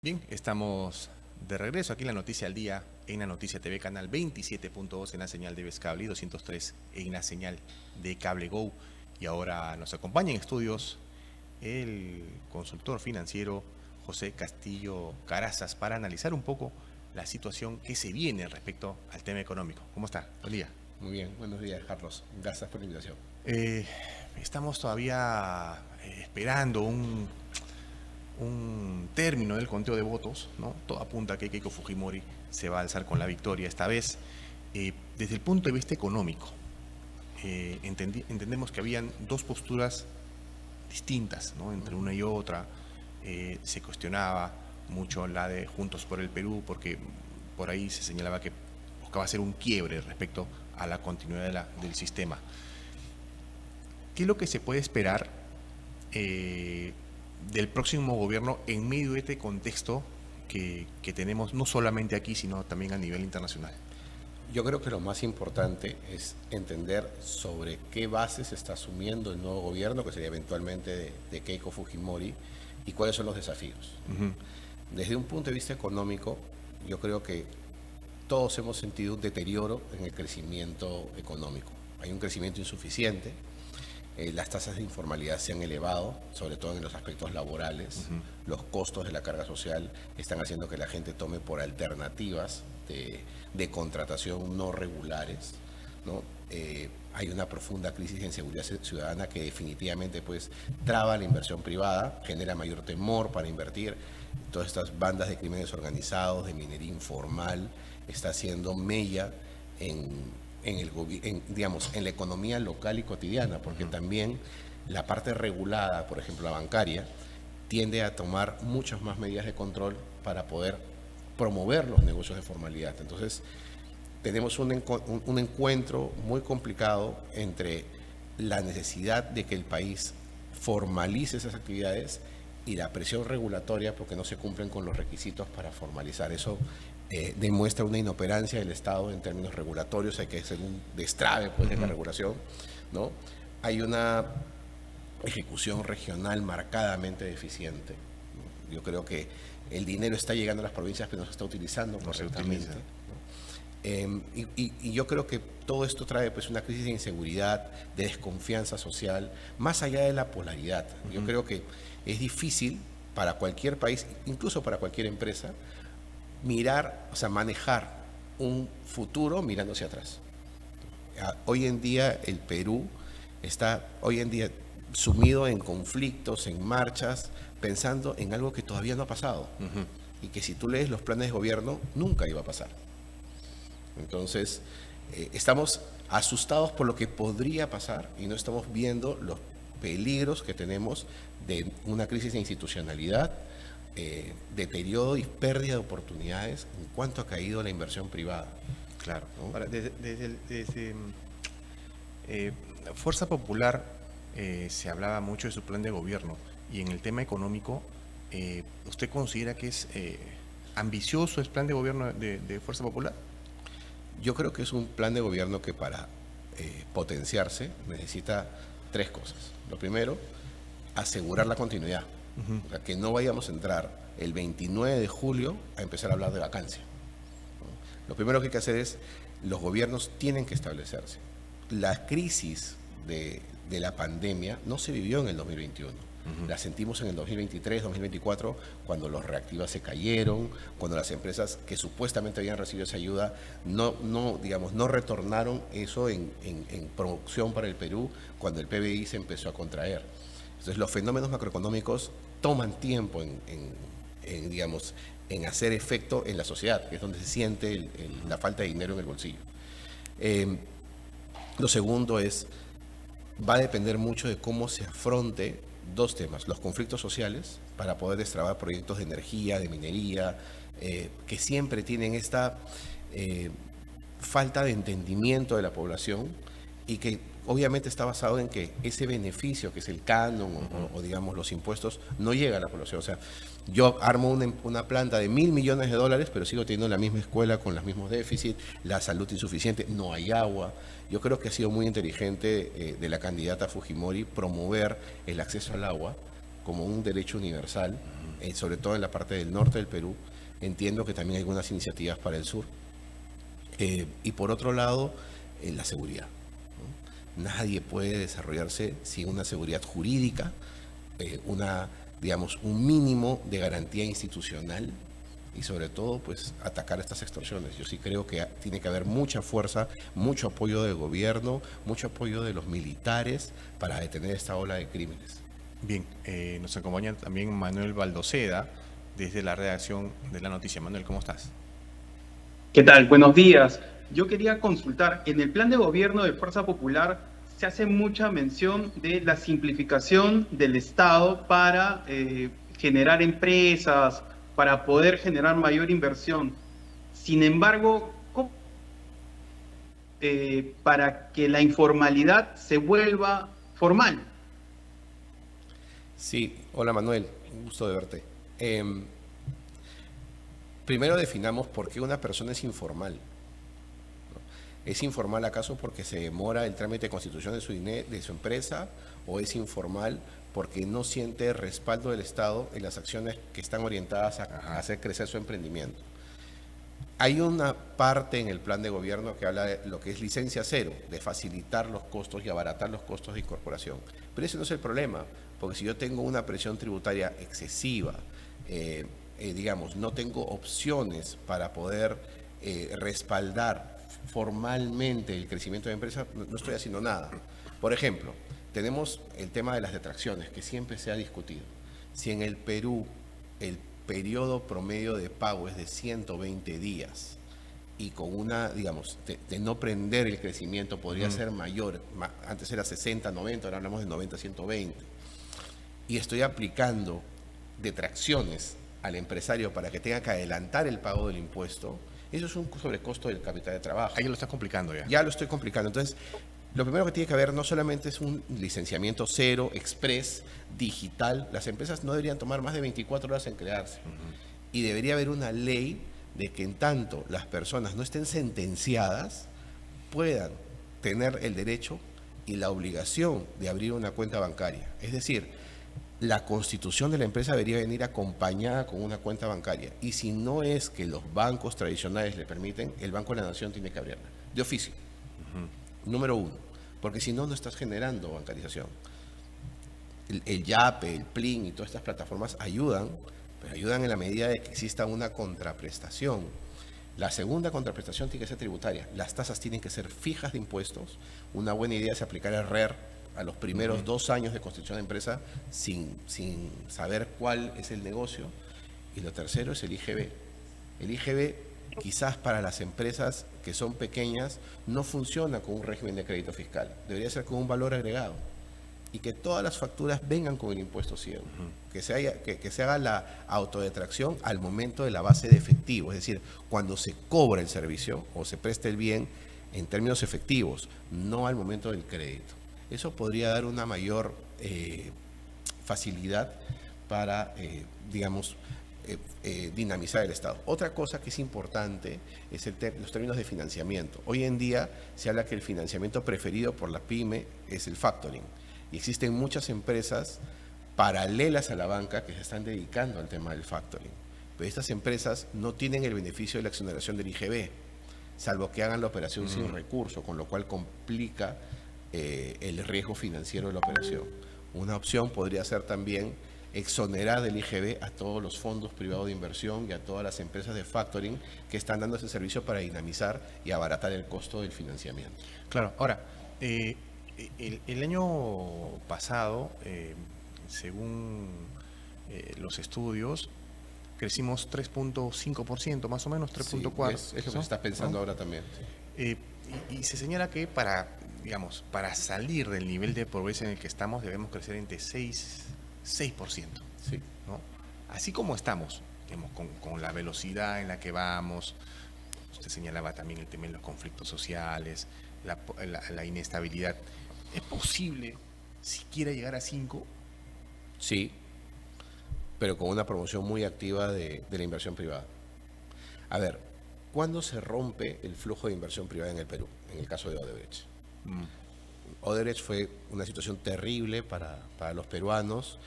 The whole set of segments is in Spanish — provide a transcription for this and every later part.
Bien, estamos de regreso aquí en La Noticia al Día, en La Noticia TV, canal 27.2 en la señal de Cable y 203 en la señal de Cable Go. Y ahora nos acompaña en estudios el consultor financiero José Castillo Carazas para analizar un poco la situación que se viene respecto al tema económico. ¿Cómo está? Buen día. Muy bien, buenos días, Carlos. Gracias por la invitación. Estamos todavía esperando un término del conteo de votos, ¿no? Todo apunta a que Keiko Fujimori se va a alzar con la victoria esta vez. Desde el punto de vista económico, entendemos que habían dos posturas distintas, ¿no? Entre una y otra. Se cuestionaba mucho la de Juntos por el Perú, porque por ahí se señalaba que buscaba hacer un quiebre respecto a la continuidad del sistema. ¿Qué es lo que se puede esperar del próximo gobierno en medio de este contexto que tenemos no solamente aquí, sino también a nivel internacional? Yo creo que lo más importante es entender sobre qué bases está asumiendo el nuevo gobierno, que sería eventualmente de Keiko Fujimori, y cuáles son los desafíos. Desde un punto de vista económico, yo creo que todos hemos sentido un deterioro en el crecimiento económico. Hay un crecimiento insuficiente. Las tasas de informalidad se han elevado, sobre todo en los aspectos laborales. Los costos de la carga social están haciendo que la gente tome por alternativas de contratación no regulares, ¿no? Hay una profunda crisis de inseguridad ciudadana que definitivamente pues traba la inversión privada, genera mayor temor para invertir. Todas estas bandas de crímenes organizados, de minería informal, está haciendo mella en la economía local y cotidiana, porque también la parte regulada, por ejemplo la bancaria, tiende a tomar muchas más medidas de control para poder promover los negocios de formalidad. Entonces, tenemos un encuentro muy complicado entre la necesidad de que el país formalice esas actividades y la presión regulatoria porque no se cumplen con los requisitos para formalizar. Eso demuestra una inoperancia del Estado en términos regulatorios. Hay que hacer un destrave pues, de la regulación, ¿no? Hay una ejecución regional marcadamente deficiente. Yo creo que el dinero está llegando a las provincias, pero no se está utilizando correctamente. Y yo creo que todo esto trae pues una crisis de inseguridad, de desconfianza social, más allá de la polaridad. Yo creo que es difícil para cualquier país, incluso para cualquier empresa, manejar un futuro mirando hacia atrás. Hoy en día el Perú está sumido en conflictos, en marchas, pensando en algo que todavía no ha pasado y que si tú lees los planes de gobierno nunca iba a pasar. Entonces, estamos asustados por lo que podría pasar y no estamos viendo los peligros que tenemos de una crisis de institucionalidad, deterioro y pérdida de oportunidades en cuanto ha caído la inversión privada. Claro. ¿No? Ahora, Fuerza Popular se hablaba mucho de su plan de gobierno y en el tema económico, ¿usted considera que es ambicioso el plan de gobierno de Fuerza Popular? Yo creo que es un plan de gobierno que para potenciarse necesita tres cosas. Lo primero, asegurar la continuidad. O sea, que no vayamos a entrar el 29 de julio a empezar a hablar de vacancia, ¿no? Lo primero que hay que hacer es, los gobiernos tienen que establecerse. La crisis de la pandemia no se vivió en el 2021. La sentimos en el 2023, 2024, cuando los reactivas se cayeron, cuando las empresas que supuestamente habían recibido esa ayuda no retornaron eso en producción para el Perú, cuando el PBI se empezó a contraer. Entonces, los fenómenos macroeconómicos toman tiempo en hacer efecto en la sociedad, que es donde se siente la falta de dinero en el bolsillo. Lo segundo va a depender mucho de cómo se afronte dos temas: los conflictos sociales, para poder destrabar proyectos de energía, de minería, que siempre tienen esta falta de entendimiento de la población y que obviamente está basado en que ese beneficio, que es el canon o digamos los impuestos, no llega a la población. O sea, yo armo una planta de $1.000 millones, pero sigo teniendo la misma escuela con los mismos déficits, la salud insuficiente, no hay agua. Yo creo que ha sido muy inteligente de la candidata Fujimori promover el acceso al agua como un derecho universal, sobre todo en la parte del norte del Perú. Entiendo que también hay algunas iniciativas para el sur. Y por otro lado, la seguridad, ¿no? Nadie puede desarrollarse sin una seguridad jurídica, digamos, un mínimo de garantía institucional y sobre todo, pues, atacar estas extorsiones. Yo sí creo que tiene que haber mucha fuerza, mucho apoyo del gobierno, mucho apoyo de los militares para detener esta ola de crímenes. Bien, nos acompaña también Manuel Baldoceda desde la redacción de La Noticia. Manuel, ¿cómo estás? ¿Qué tal? Buenos días. Yo quería consultar, en el plan de gobierno de Fuerza Popular se hace mucha mención de la simplificación del Estado para generar empresas, para poder generar mayor inversión. Sin embargo, ¿cómo para que la informalidad se vuelva formal? Sí, hola Manuel, un gusto de verte. Primero definamos por qué una persona es informal. ¿Es informal acaso porque se demora el trámite de constitución de su empresa, o es informal porque no siente respaldo del Estado en las acciones que están orientadas a hacer crecer su emprendimiento? Hay una parte en el plan de gobierno que habla de lo que es licencia cero, de facilitar los costos y abaratar los costos de incorporación. Pero ese no es el problema, porque si yo tengo una presión tributaria excesiva, digamos, no tengo opciones para poder respaldar formalmente el crecimiento de empresas, no estoy haciendo nada. Por ejemplo, tenemos el tema de las detracciones, que siempre se ha discutido. Si en el Perú el periodo promedio de pago es de 120 días y con una, digamos, de no prender el crecimiento podría ser mayor, antes era 60, 90, ahora hablamos de 90, 120, y estoy aplicando detracciones al empresario para que tenga que adelantar el pago del impuesto, eso es un sobrecosto del capital de trabajo. Ahí lo estás complicando ya. Ya lo estoy complicando. Entonces, lo primero que tiene que haber no solamente es un licenciamiento cero, express, digital. Las empresas no deberían tomar más de 24 horas en crearse. Y debería haber una ley de que en tanto las personas no estén sentenciadas, puedan tener el derecho y la obligación de abrir una cuenta bancaria. Es decir, la constitución de la empresa debería venir acompañada con una cuenta bancaria. Y si no es que los bancos tradicionales le permiten, el Banco de la Nación tiene que abrirla, de oficio. Número uno, porque si no, no estás generando bancarización. El YAPE, el PLIN y todas estas plataformas ayudan, pero ayudan en la medida de que exista una contraprestación. La segunda contraprestación tiene que ser tributaria. Las tasas tienen que ser fijas de impuestos. Una buena idea es aplicar el RER a los primeros 2 años de constitución de empresa sin saber cuál es el negocio. Y lo tercero es el IGB. El IGB, quizás para las empresas que son pequeñas, no funciona con un régimen de crédito fiscal. Debería ser con un valor agregado. Y que todas las facturas vengan con el impuesto 100. Que se haga la autodetracción al momento de la base de efectivo. Es decir, cuando se cobra el servicio o se presta el bien en términos efectivos, no al momento del crédito. Eso podría dar una mayor facilidad para, digamos, dinamizar el Estado. Otra cosa que es importante es los términos de financiamiento. Hoy en día se habla que el financiamiento preferido por la PYME es el factoring. Y existen muchas empresas paralelas a la banca que se están dedicando al tema del factoring. Pero estas empresas no tienen el beneficio de la exoneración del IGB, salvo que hagan la operación sin recurso, con lo cual complica el riesgo financiero de la operación. Una opción podría ser también exonerar del IGB a todos los fondos privados de inversión y a todas las empresas de factoring que están dando ese servicio para dinamizar y abaratar el costo del financiamiento. Claro, ahora, el año pasado, según los estudios, crecimos 3.5%, más o menos 3.4%. Sí, es lo que se está pensando, ¿no?, ahora también. Y se señala que para salir del nivel de pobreza en el que estamos, debemos crecer entre 6%. Sí. ¿No? Así como estamos, digamos, con la velocidad en la que vamos, usted señalaba también el tema de los conflictos sociales, la inestabilidad. ¿Es posible siquiera llegar a 5%? Sí, pero con una promoción muy activa de la inversión privada. A ver, ¿cuándo se rompe el flujo de inversión privada en el Perú? En el caso de Odebrecht. Odebrecht fue una situación terrible para los peruanos,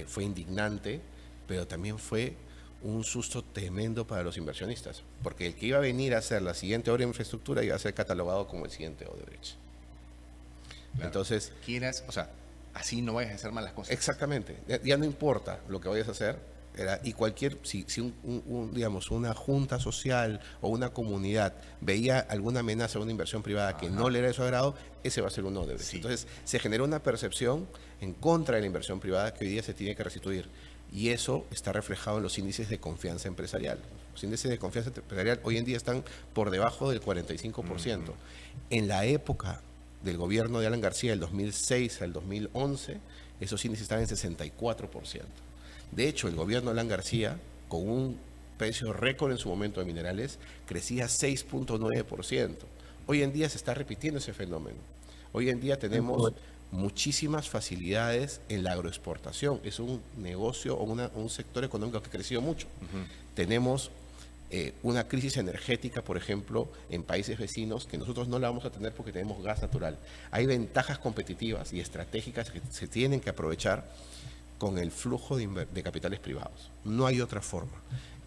fue indignante, pero también fue un susto tremendo para los inversionistas, porque el que iba a venir a hacer la siguiente obra de infraestructura iba a ser catalogado como el siguiente Odebrecht. Claro. Entonces, Quieras, o sea, así no vayas a hacer malas cosas. exactamente, ya no importa lo que vayas a hacer, y cualquier, si digamos, una junta social o una comunidad veía alguna amenaza a una inversión privada que no le era de su agrado, ese va a ser un Odebrecht. Sí. Entonces, se generó una percepción en contra de la inversión privada que hoy día se tiene que restituir. Y eso está reflejado en los índices de confianza empresarial. Los índices de confianza empresarial hoy en día están por debajo del 45%. En la época del gobierno de Alan García, del 2006 al 2011, esos índices estaban en 64%. De hecho, el gobierno de Alan García, con un precio récord en su momento de minerales, crecía 6.9%. Hoy en día se está repitiendo ese fenómeno. Hoy en día tenemos muchísimas facilidades en la agroexportación. Es un negocio o un sector económico que ha crecido mucho. Tenemos una crisis energética, por ejemplo, en países vecinos, que nosotros no la vamos a tener porque tenemos gas natural. Hay ventajas competitivas y estratégicas que se tienen que aprovechar con el flujo de capitales privados. No hay otra forma.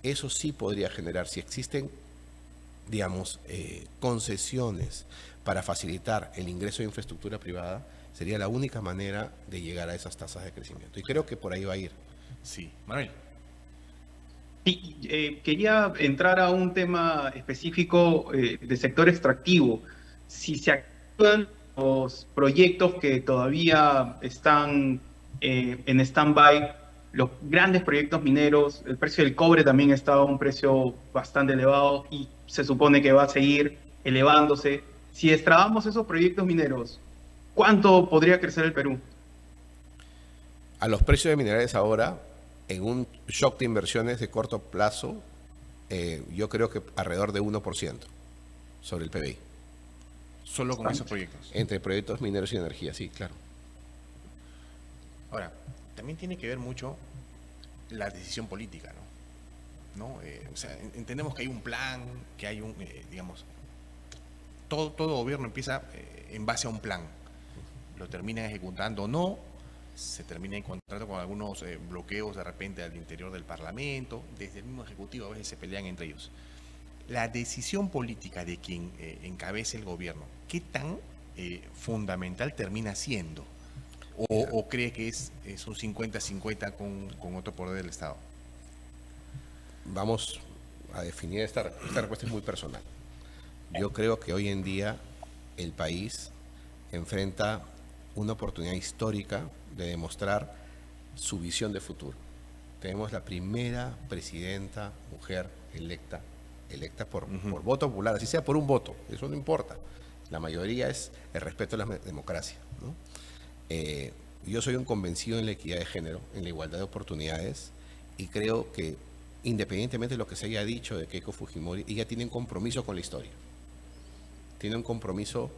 Eso sí podría generar, si existen, digamos, concesiones para facilitar el ingreso de infraestructura privada, sería la única manera de llegar a esas tasas de crecimiento. Y creo que por ahí va a ir. Sí. Manuel. Sí, quería entrar a un tema específico del sector extractivo. Si se activan los proyectos que todavía están en stand-by, los grandes proyectos mineros, el precio del cobre también está a un precio bastante elevado y se supone que va a seguir elevándose. Si destrabamos esos proyectos mineros, ¿cuánto podría crecer el Perú? A los precios de minerales ahora, en un shock de inversiones de corto plazo, yo creo que alrededor de 1% sobre el PBI. Solo con esos proyectos. Entre proyectos mineros y energía, sí, claro. Ahora, también tiene que ver mucho la decisión política, ¿no? O sea, entendemos que hay un plan, que hay un, digamos, todo gobierno empieza en base a un plan. Lo termina ejecutando o no, se termina encontrando con algunos bloqueos de repente al interior del Parlamento, desde el mismo Ejecutivo a veces se pelean entre ellos. La decisión política de quien encabece el gobierno, ¿qué tan fundamental termina siendo? ¿O cree que es un 50-50 con otro poder del Estado? Vamos a definir, esta respuesta es muy personal. Yo creo que hoy en día el país enfrenta una oportunidad histórica de demostrar su visión de futuro. Tenemos la primera presidenta mujer electa por voto popular, así sea por un voto, eso no importa. La mayoría es el respeto a la democracia, ¿no? Yo soy un convencido en la equidad de género, en la igualdad de oportunidades, y creo que independientemente de lo que se haya dicho de Keiko Fujimori, ella tiene un compromiso con la historia. Tiene un compromiso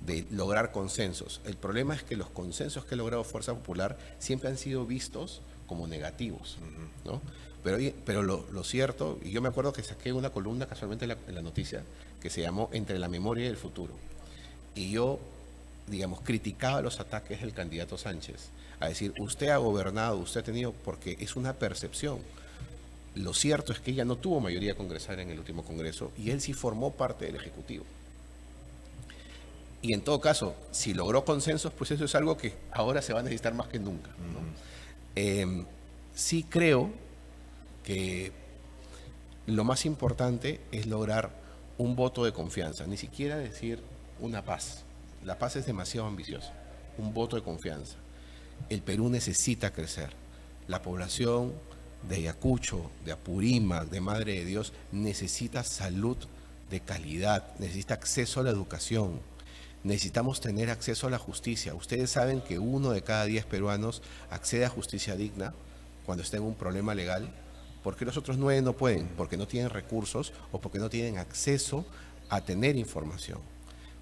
de lograr consensos. El problema es que los consensos que ha logrado Fuerza Popular siempre han sido vistos como negativos, ¿no? Pero lo cierto, y yo me acuerdo que saqué una columna casualmente en la noticia que se llamó Entre la memoria y el futuro. Y yo, digamos, criticaba los ataques del candidato Sánchez, a decir, usted ha gobernado, usted ha tenido, porque es una percepción. Lo cierto es que ella no tuvo mayoría congresaria en el último Congreso y él sí formó parte del Ejecutivo. Y en todo caso, si logró consensos, pues eso es algo que ahora se va a necesitar más que nunca, ¿no? Sí creo que lo más importante es lograr un voto de confianza, ni siquiera decir una paz. La paz es demasiado ambiciosa. Un voto de confianza. El Perú necesita crecer. La población de Ayacucho, de Apurímac, de Madre de Dios, necesita salud de calidad, necesita acceso a la educación. Necesitamos tener acceso a la justicia. Ustedes saben que 1 de cada 10 peruanos accede a justicia digna cuando está en un problema legal. ¿Por qué los otros 9 no pueden? Porque no tienen recursos o porque no tienen acceso a tener información.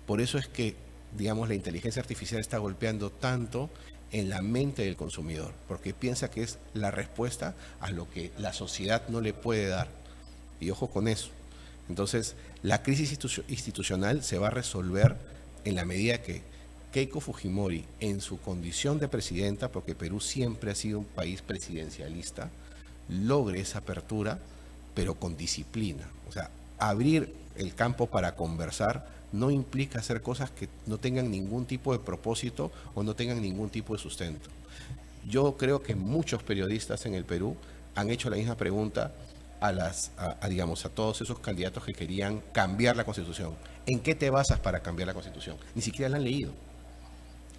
Por eso es que, digamos, la inteligencia artificial está golpeando tanto en la mente del consumidor, porque piensa que es la respuesta a lo que la sociedad no le puede dar. Y ojo con eso. Entonces, la crisis institucional se va a resolver en la medida que Keiko Fujimori, en su condición de presidenta, porque Perú siempre ha sido un país presidencialista, logre esa apertura, pero con disciplina. O sea, abrir el campo para conversar no implica hacer cosas que no tengan ningún tipo de propósito o no tengan ningún tipo de sustento. Yo creo que muchos periodistas en el Perú han hecho la misma pregunta digamos, a todos esos candidatos que querían cambiar la Constitución. ¿En qué te basas para cambiar la Constitución? Ni siquiera la han leído.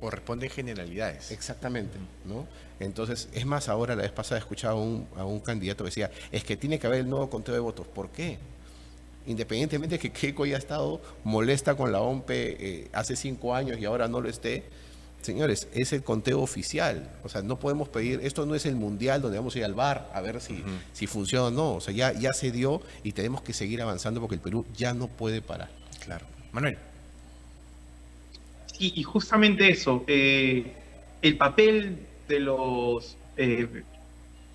O responden generalidades. Exactamente, ¿no? Entonces, es más, ahora la vez pasada he escuchado a un candidato que decía, es que tiene que haber el nuevo conteo de votos. ¿Por qué? Independientemente de que Keiko haya estado molesta con la OMPE hace 5 años y ahora no lo esté, señores, es el conteo oficial. O sea, no podemos pedir, esto no es el mundial donde vamos a ir al bar a ver si funciona o no. O sea, ya se dio y tenemos que seguir avanzando porque el Perú ya no puede parar. Claro. Manuel. Y justamente eso, el papel de las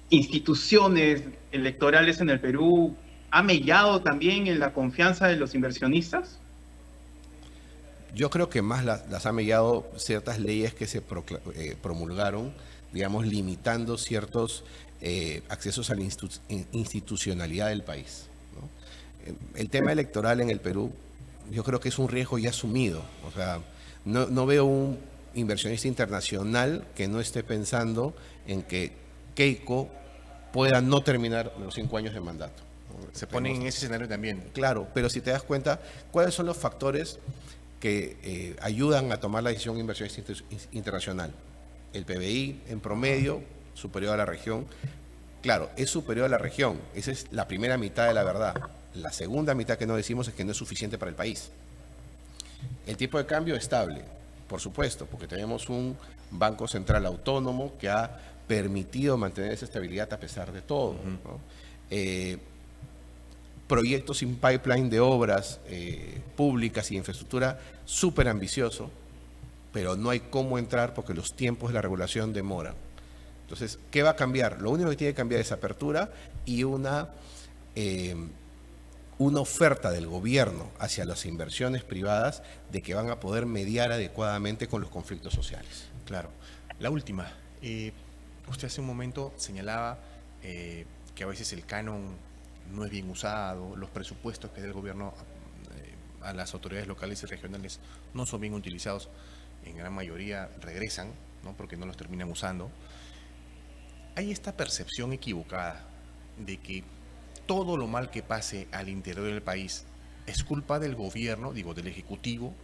instituciones electorales en el Perú ha mellado también en la confianza de los inversionistas. Yo creo que más las ha mellado ciertas leyes que se promulgaron, digamos, limitando ciertos accesos a la institucionalidad del país, ¿no? El tema electoral en el Perú, yo creo que es un riesgo ya asumido. O sea, no veo un inversionista internacional que no esté pensando en que Keiko pueda no terminar los 5 años de mandato. Se pone en ese escenario también. Claro, pero si te das cuenta, ¿cuáles son los factores que ayudan a tomar la decisión inversionista internacional? El PBI en promedio superior a la región. Claro, es superior a la región. Esa es la primera mitad de la verdad. La segunda mitad que no decimos es que no es suficiente para el país. El tipo de cambio estable, por supuesto, porque tenemos un Banco Central autónomo que ha permitido mantener esa estabilidad a pesar de todo, ¿no? Proyectos sin pipeline de obras públicas y infraestructura súper ambicioso, pero no hay cómo entrar porque los tiempos de la regulación demoran. Entonces, ¿qué va a cambiar? Lo único que tiene que cambiar es apertura y una oferta del gobierno hacia las inversiones privadas de que van a poder mediar adecuadamente con los conflictos sociales. Claro. La última. Usted hace un momento señalaba que a veces el canon no es bien usado, los presupuestos que da el gobierno a las autoridades locales y regionales no son bien utilizados, en gran mayoría regresan, ¿no? Porque no los terminan usando. Hay esta percepción equivocada de que todo lo mal que pase al interior del país es culpa del gobierno, digo, del Ejecutivo,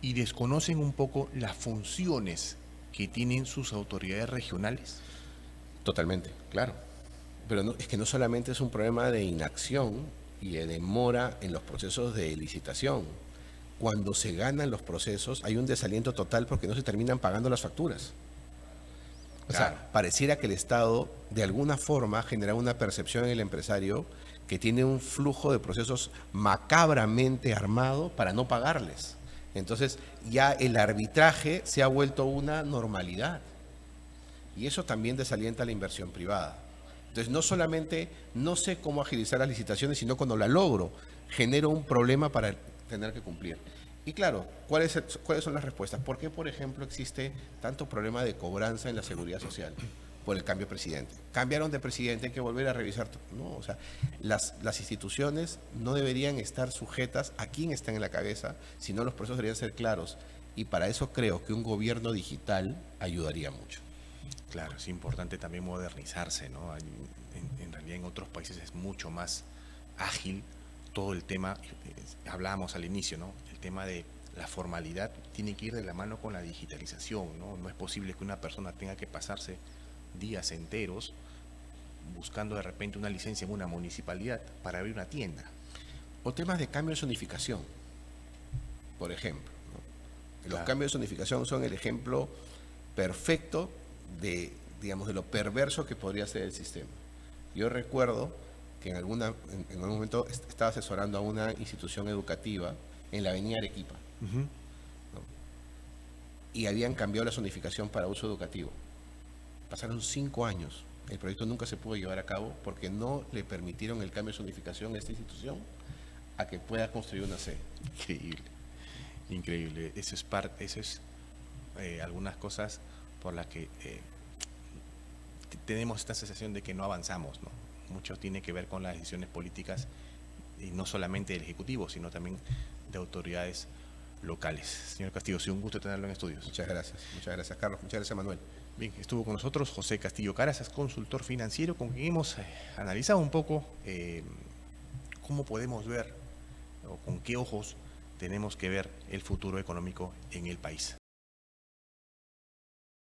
y desconocen un poco las funciones que tienen sus autoridades regionales. Totalmente, claro. Pero es que no solamente es un problema de inacción y de demora en los procesos de licitación. Cuando se ganan los procesos hay un desaliento total porque no se terminan pagando las facturas. O sea, pareciera que el Estado de alguna forma genera una percepción en el empresario que tiene un flujo de procesos macabramente armado para no pagarles. Entonces ya el arbitraje se ha vuelto una normalidad. Y eso también desalienta la inversión privada. Entonces no solamente no sé cómo agilizar las licitaciones, sino cuando la logro, genero un problema para tener que cumplir. Y claro, ¿cuáles son las respuestas? ¿Por qué, por ejemplo, existe tanto problema de cobranza en la seguridad social? Por el cambio de presidente. Cambiaron de presidente, hay que volver a revisar. No, o sea, las instituciones no deberían estar sujetas a quién está en la cabeza, sino los procesos deberían ser claros. Y para eso creo que un gobierno digital ayudaría mucho. Claro, es importante también modernizarse, ¿no? En realidad en otros países es mucho más ágil todo el tema, hablábamos al inicio, ¿no? El tema de la formalidad tiene que ir de la mano con la digitalización, ¿no? No es posible que una persona tenga que pasarse días enteros buscando de repente una licencia en una municipalidad para abrir una tienda. O temas de cambio de zonificación, por ejemplo, ¿no? Los cambios de zonificación son el ejemplo perfecto de, digamos, de lo perverso que podría ser el sistema. Yo recuerdo que en algún momento estaba asesorando a una institución educativa en la avenida Arequipa, ¿no? Y habían cambiado la zonificación para uso educativo. Pasaron 5 años. El proyecto nunca se pudo llevar a cabo porque no le permitieron el cambio de zonificación a esta institución a que pueda construir una sede. Increíble, increíble. Eso es algunas cosas por las que tenemos esta sensación de que no avanzamos, ¿no? Mucho tiene que ver con las decisiones políticas, y no solamente del Ejecutivo, sino también de autoridades locales. Señor Castillo, ha sido un gusto tenerlo en estudios. Muchas gracias Carlos, muchas gracias Manuel. Bien, estuvo con nosotros José Castillo Caras, consultor financiero, con quien hemos analizado un poco cómo podemos ver o con qué ojos tenemos que ver el futuro económico en el país.